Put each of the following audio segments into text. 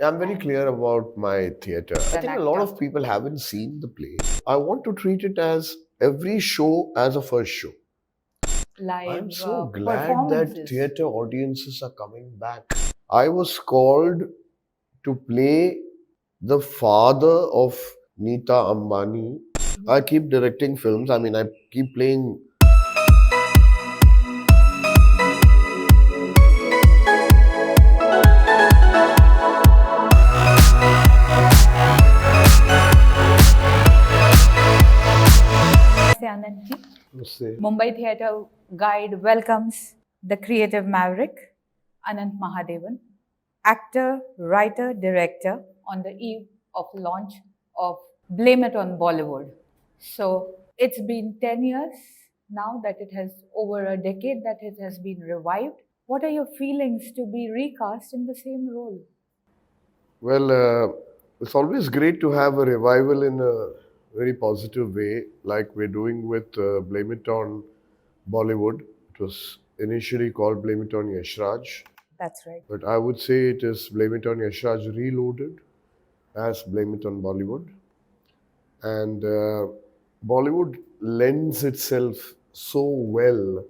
I'm very clear about my theatre. I An think a lot actor. of people haven't seen the play. I want to treat it as every show as a first show. I'm Live so glad that performances. theatre audiences are coming back. I was called to play the father of Nita Ambani. I keep directing films. I mean, I keep playing. Namaste, Ananth. Say, Mumbai Theatre Guide welcomes the creative maverick, Ananth Mahadevan, actor, writer, director, on the eve of launch of Blame It on Bollywood. So it's been 10 years now that it has, over a decade that it has been revived. What are your feelings to be recast in the same role? well, it's always great to have a revival in a very positive way, like we're doing with Blame It on Bollywood. It was initially called Blame It on Yash Raj, That's right. but I would say it is Blame It on Yash Raj Reloaded as Blame It on Bollywood. And Bollywood lends itself so well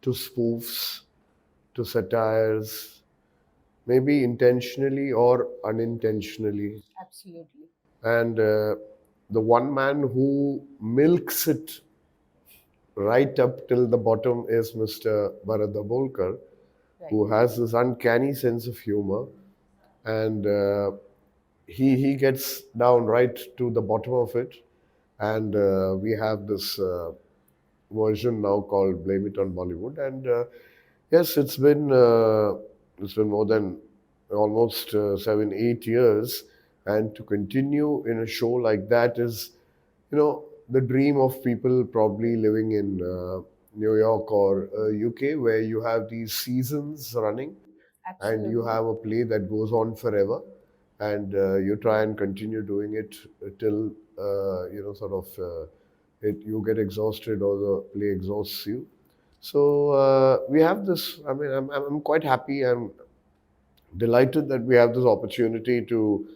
to spoofs, to satires, maybe intentionally or unintentionally. Absolutely. And the one man who milks it right up till the bottom is Mr. Bharat Dabholkar, Right. who has this uncanny sense of humor, and he gets down right to the bottom of it. And we have this version now called "Blame It on Bollywood," and yes, it's been more than almost 7, 8 years, and to continue in a show like that is, the dream of people probably living in New York or UK, where you have these seasons running and you Absolutely. have a play that goes on forever, and you try and continue doing it till sort of you get exhausted or the play exhausts you. So we have this. I mean, I'm quite happy. I'm delighted that we have this opportunity to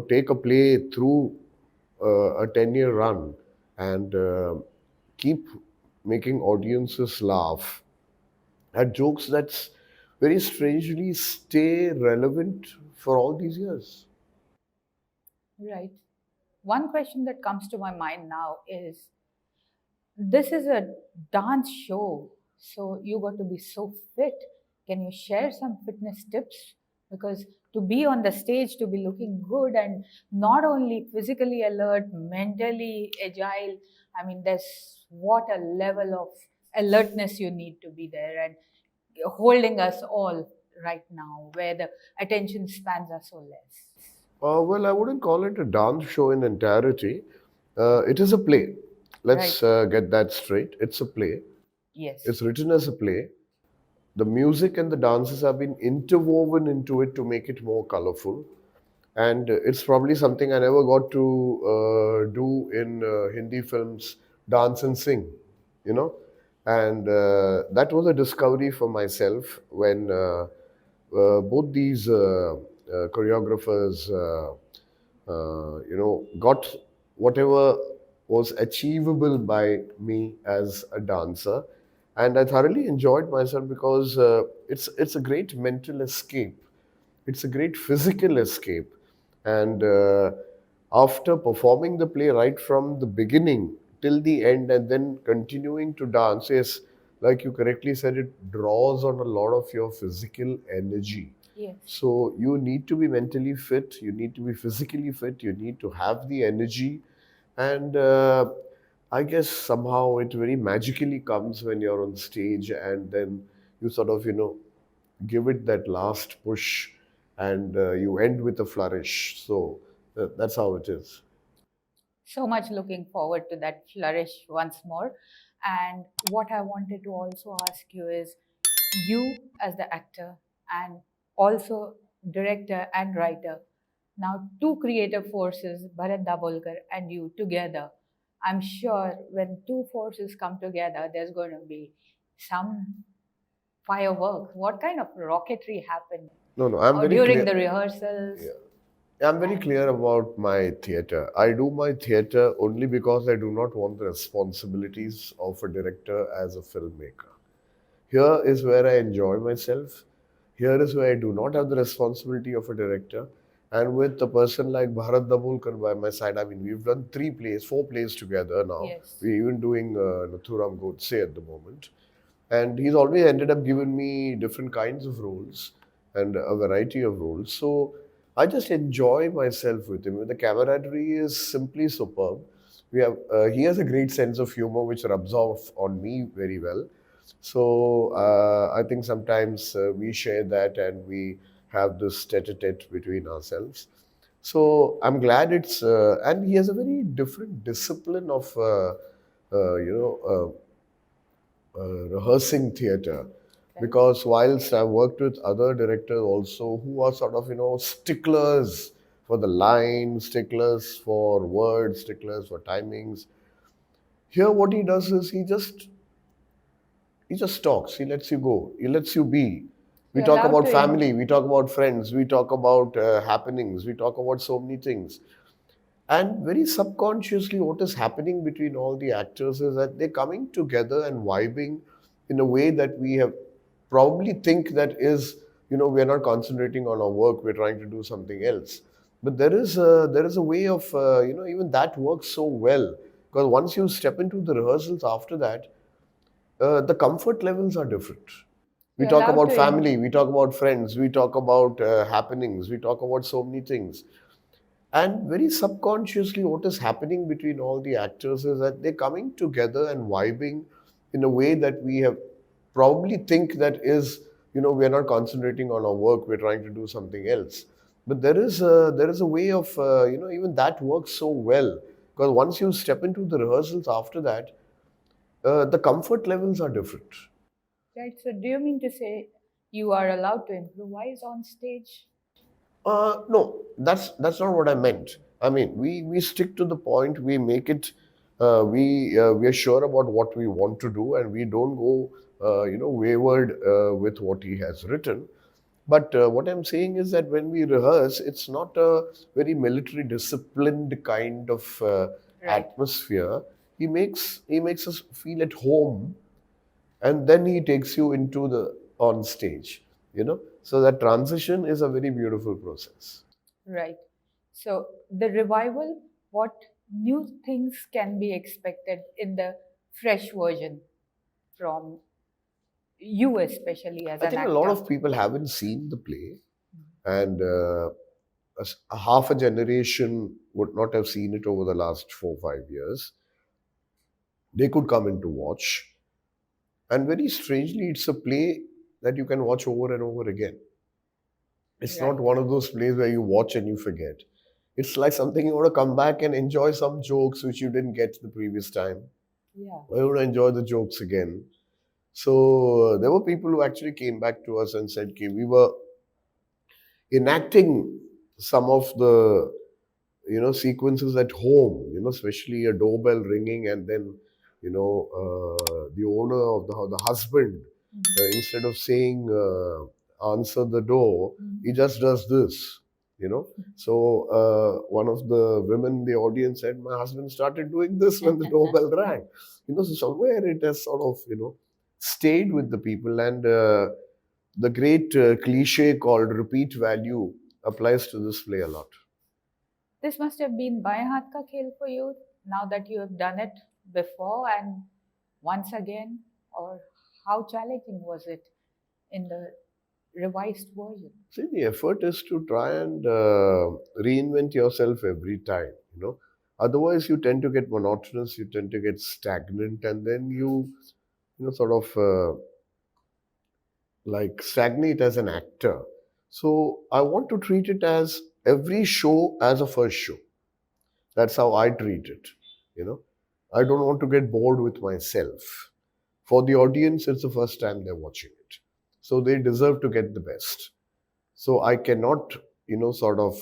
take a play through a 10-year run and keep making audiences laugh at jokes that's very strangely stay relevant for all these years. Right. One question that comes to my mind now is, this is a dance show, so you got to be so fit. Can you share some fitness tips? Because to be on the stage, to be looking good and not only physically alert, mentally agile, I mean, there's what a level of alertness you need to be there and holding us all right now, where the attention spans are so less. Well, I wouldn't call it a dance show in entirety. It is a play. Right. Let's get that straight. It's a play. Yes. It's written as a play. The music and the dances have been interwoven into it to make it more colorful. And it's probably something I never got to do in Hindi films, dance and sing, you know. And that was a discovery for myself when both these choreographers, got whatever was achievable by me as a dancer, and I thoroughly enjoyed myself because it's a great mental escape, it's a great physical escape, and after performing the play right from the beginning till the end, and then continuing to dance, yes, like you correctly said, it draws on a lot of your physical energy. Yes. So you need to be mentally fit, you need to be physically fit, you need to have the energy. And I guess somehow it very magically comes when you're on stage and then you sort of, give it that last push and you end with a flourish. So that's how it is. So much looking forward to that flourish once more. And what I wanted to also ask you is, you as the actor and also director and writer, now two creative forces, Bharat Dabholkar and you together. I'm sure when two forces come together, there's going to be some fireworks. What kind of rocketry happened? No, no, I'm or very during clear. the rehearsals? Yeah. I'm very And clear about my theatre. I do my theatre only because I do not want the responsibilities of a director as a filmmaker. Here is where I enjoy myself. Here is where I do not have the responsibility of a director. And with a person like Bharat Dabholkar by my side, I mean, we've done 3 plays, 4 plays together now. yes, We're even doing Nathuram Godse at the moment. And he's always ended up giving me different kinds of roles and a variety of roles. So I just enjoy myself with him. The camaraderie is simply superb. He has a great sense of humor which rubs off on me very well. So I think sometimes we share that and we have this tete-a-tete between ourselves. So I'm glad and he has a very different discipline of, you know, rehearsing theatre. right. Because whilst I've worked with other directors also who are sort of, sticklers for the line, sticklers for words, sticklers for timings. Here, what he does is he just talks. He lets you go. He lets you be. We You're talk allowed about to family. We talk about friends. We talk about happenings. We talk about so many things. And very subconsciously, what is happening between all the actors is that they're coming together and vibing in a way that we have probably think that is, we're not concentrating on our work. We're trying to do something else. But there is a way of, even that works so well because once you step into the rehearsals after that, the comfort levels are different. We you're talk allowed about to family, we talk about friends, we talk about happenings, we talk about so many things. And very subconsciously, what is happening between all the actors is that they're coming together and vibing in a way that we have probably think that is, we're not concentrating on our work, we're trying to do something else. But there is a way of, even that works so well because once you step into the rehearsals after that, the comfort levels are different. right. So do you mean to say you are allowed to improvise on stage? No, that's not what I meant. I mean, we stick to the point. We make it. We are sure about what we want to do, and we don't go, wayward with what he has written. But what I'm saying is that when we rehearse, it's not a very military disciplined kind of Right. atmosphere. He makes us feel at home and then he takes you into the on stage, so that transition is a very beautiful process. Right. So the revival, what new things can be expected in the fresh version from you, especially as I an think a lot actor? of people haven't seen the play, and a half a generation would not have seen it over the last 4 5 years. They could come in to watch, and very strangely it's a play that you can watch over and over again. It's not Right. one of those plays where you watch and you forget. It's like something you want to come back and enjoy some jokes which you didn't get the previous time. Yeah. I want to enjoy the jokes again. So there were people who actually came back to us and said, okay, we were enacting some of the sequences at home, especially a doorbell ringing and then the owner of the husband, instead of saying answer the door, he Mhm. just does this, you know so one of the women in the audience said, my husband started doing this when the doorbell rang. So somewhere it has sort of stayed with the people, and the great cliche called repeat value applies to this play a lot. This must have been baएं हाथ का खेल for you now that you have done it before and once again, or how challenging was it in the revised version? See, the effort is to try and reinvent yourself every time, Otherwise, you tend to get monotonous, you tend to get stagnant, and then sort of like stagnate as an actor. So I want to treat it as every show as a first show. That's how I treat it, you know. I don't want to get bored with myself. For the audience, it's the first time they're watching it. So they deserve to get the best. So I cannot, sort of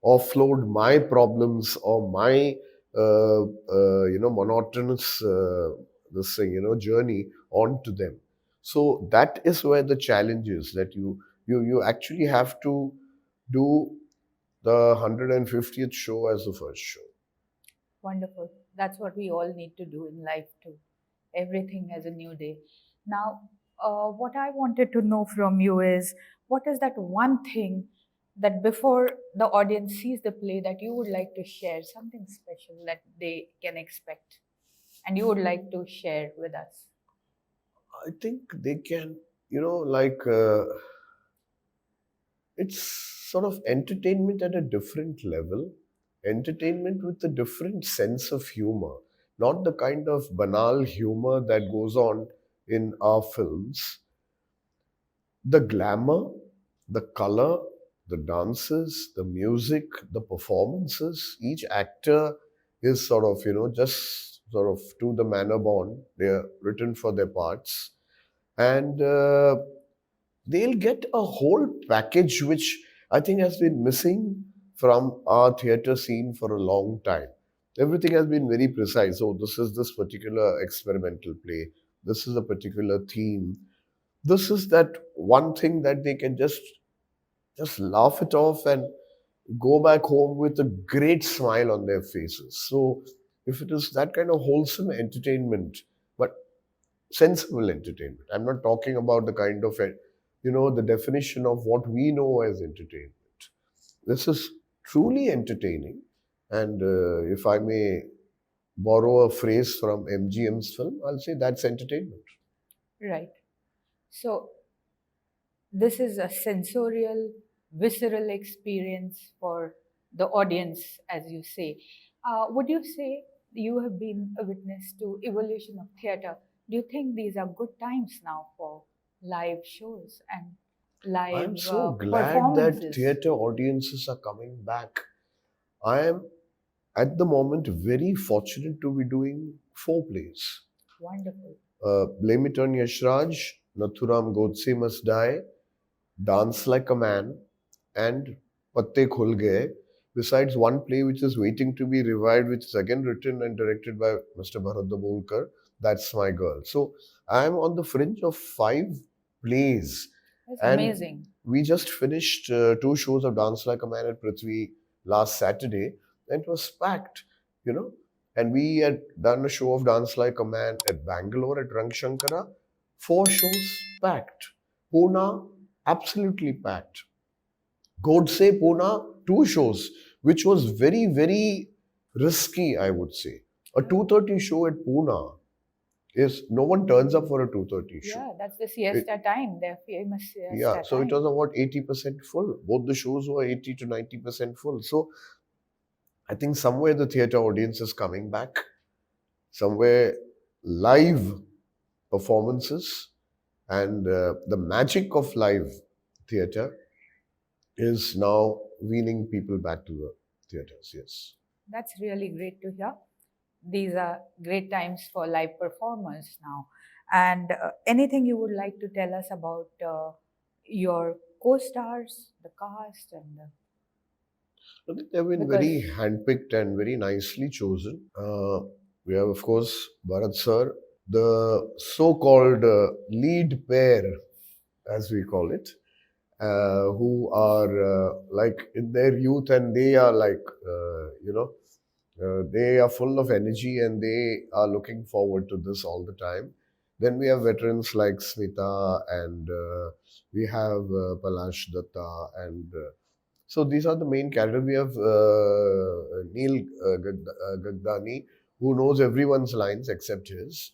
offload my problems or my, monotonous this thing, journey onto them. So that is where the challenge is, that you You actually have to do the 150th show as the first show. Wonderful. That's what we all need to do in life too. Everything has a new day. Now, what I wanted to know from you is what is that one thing that before the audience sees the play that you would like to share, something special that they can expect and you would like to share with us? I think they can, it's sort of entertainment at a different level, entertainment with a different sense of humor, not the kind of banal humor that goes on in our films. The glamour, the color, the dances, the music, the performances, each actor is sort of, just sort of to the manner born. They're written for their parts. And they'll get a whole package which I think has been missing from our theatre scene for a long time. Everything has been very precise. Oh, this is this particular experimental play. This is a particular theme. This is that one thing that they can just laugh it off and go back home with a great smile on their faces. So if it is that kind of wholesome entertainment, but sensible entertainment. I'm not talking about the kind of, the definition of what we know as entertainment. This is truly entertaining. And if I may borrow a phrase from MGM's film, I'll say that's entertainment. Right. So, this is a sensorial, visceral experience for the audience, as you say. Would you say you have been a witness to evolution of theatre? Do you think these are good times now for live shows and live I'm so glad that performances? theatre audiences are coming back. I am at the moment very fortunate to be doing 4 plays. Wonderful. Blame It on Yashraj, Nathuram Godse Must Die, Dance Like a Man, and Patte Khul Gaye, besides one play which is waiting to be revived, which is again written and directed by Mr. Bharat Dabholkar, That's My Girl. So I am on the fringe of 5 plays. That's And amazing. we just finished 2 shows of Dance Like a Man at Prithvi last Saturday, and it was packed, you know. And we had done a show of Dance Like a Man at Bangalore at Rangshankara, 4 shows packed. Pune, absolutely packed. Godse Pune, 2 shows, which was very, very risky, I would say. A 2:30 show at Pune is no one turns up for a 2:30 show. Yeah, that's the It, siesta time, their famous yeah, siesta so it time. was about 80% full. Both the shows were 80 to 90% full. So I think somewhere the theatre audience is coming back. Somewhere live performances and the magic of live theatre is now weaning people back to the theatres. Yes. That's really great to hear. These are great times for live performers now. And anything you would like to tell us about your co-stars, the cast, and I think they've been because very handpicked and very nicely chosen. We have, of course, Bharat sir, the so-called lead pair, as we call it, who are like in their youth, and they are like, they are full of energy and they are looking forward to this all the time. Then we have veterans like Smita and we have Palash Datta and so these are the main characters. We have Neil Gagdani, who knows everyone's lines except his.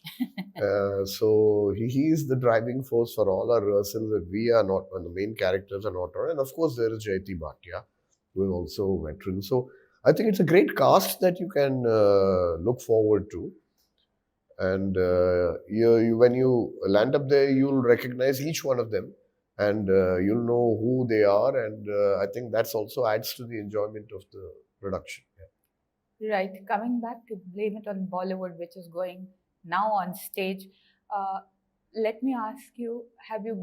So he is the driving force for all our rehearsals that we are not, and the main characters are not on. And of course, there is Jayati Bhatia, who is also a veteran. So I think it's a great cast that you can look forward to. And when you land up there, you'll recognize each one of them and you'll know who they are. And I think that's also adds to the enjoyment of the production. right, coming back to Blame It on Bollywood, which is going now on stage. Uh, let me ask you: Have you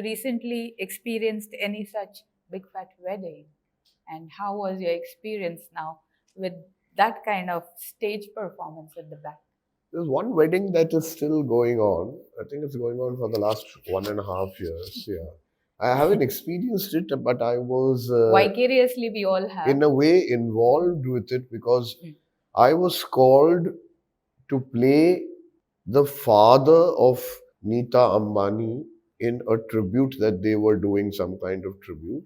recently experienced any such big fat wedding? And how was your experience now with that kind of stage performance at the back? There's one wedding that is still going on. I think it's going on for the last 1.5 years. Yeah. I haven't experienced it, but I was Vicariously, we all have. in a way involved with it because Mm. I was called to play the father of Nita Ambani in a tribute that they were doing, some kind of tribute,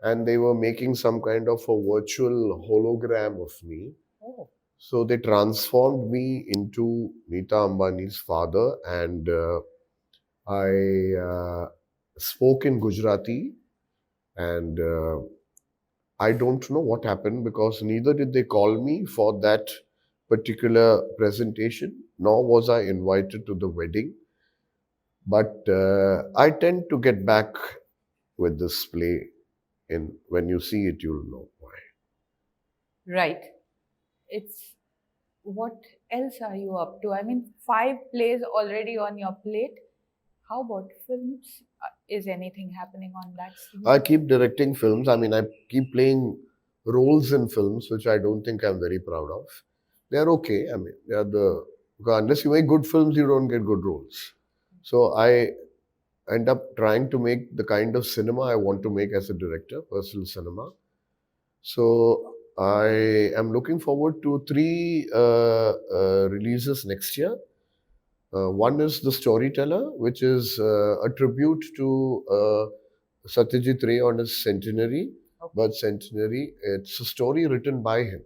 and they were making some kind of a virtual hologram of me. Oh. So they transformed me into Nita Ambani's father, and I spoke in Gujarati, and I don't know what happened because neither did they call me for that particular presentation, nor was I invited to the wedding. But I tend to get back with this play, and when you see it, you'll know why. Right. It's what else are you up to? I mean, 5 plays already on your plate. How about films? Is anything happening on that scene? I keep directing films. I mean, I keep playing roles in films, which I don't think I'm very proud of. They're okay. I mean, because unless you make good films, you don't get good roles. So I end up trying to make the kind of cinema I want to make as a director, personal cinema. So I am looking forward to 3 releases next year. One is The Storyteller, which is a tribute to Satyajit Ray on his centenary, birth centenary. It's a story written by him,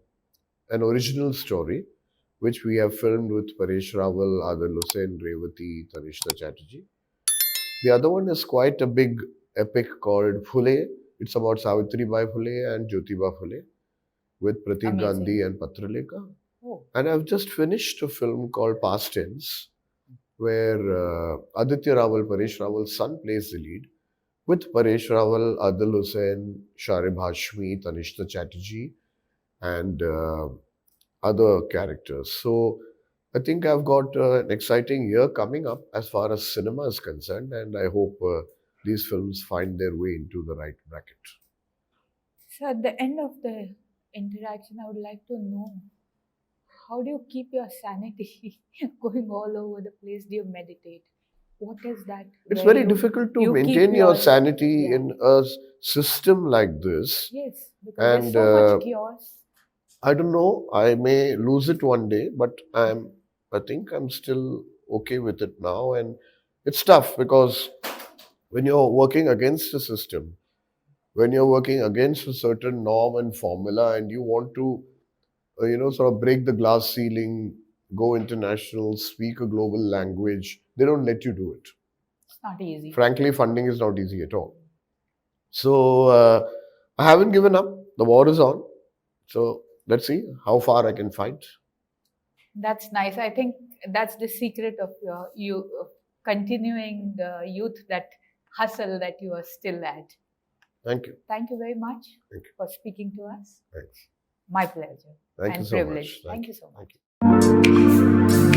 an original story, which we have filmed with Paresh Rawal, Adil Hussain, Revati, Tanishta Chatterjee. The other one is quite a big epic called Phule. It's about Savitri Bai Phule and Jyotiba Phule with Pratik Amazing. Gandhi and Patralekha. Oh. And I've just finished a film called Past Tense, where Aditya Rawal, Paresh Rawal's son, plays the lead, with Paresh Rawal, Adil Hussain, Sharib Hashmi, Tanishta Chatterjee, and other characters. So I think I've got an exciting year coming up as far as cinema is concerned, and I hope these films find their way into the right bracket. So at the end of the interaction, I would like to know, how do you keep your sanity going all over the place? Do you meditate? What is that? It's where very you- difficult to you keep maintain your your- sanity Yeah. in a system like this. Yes, because And there's so much chaos. I don't know, I may lose it one day, but I think I'm still okay with it now. And it's tough because when you're working against a system, when you're working against a certain norm and formula, and you want to, sort of break the glass ceiling, go international, speak a global language, they don't let you do it. It's not easy. Frankly, funding is not easy at all. So I haven't given up. The war is on. So let's see how far I can fight. That's nice. I think that's the secret of you continuing the youth, that hustle that you are still at. Thank you. Thank you very much Thank you. for speaking to us. Thanks. My pleasure. Thank and you so privilege. much. Thank you so much. Thank you.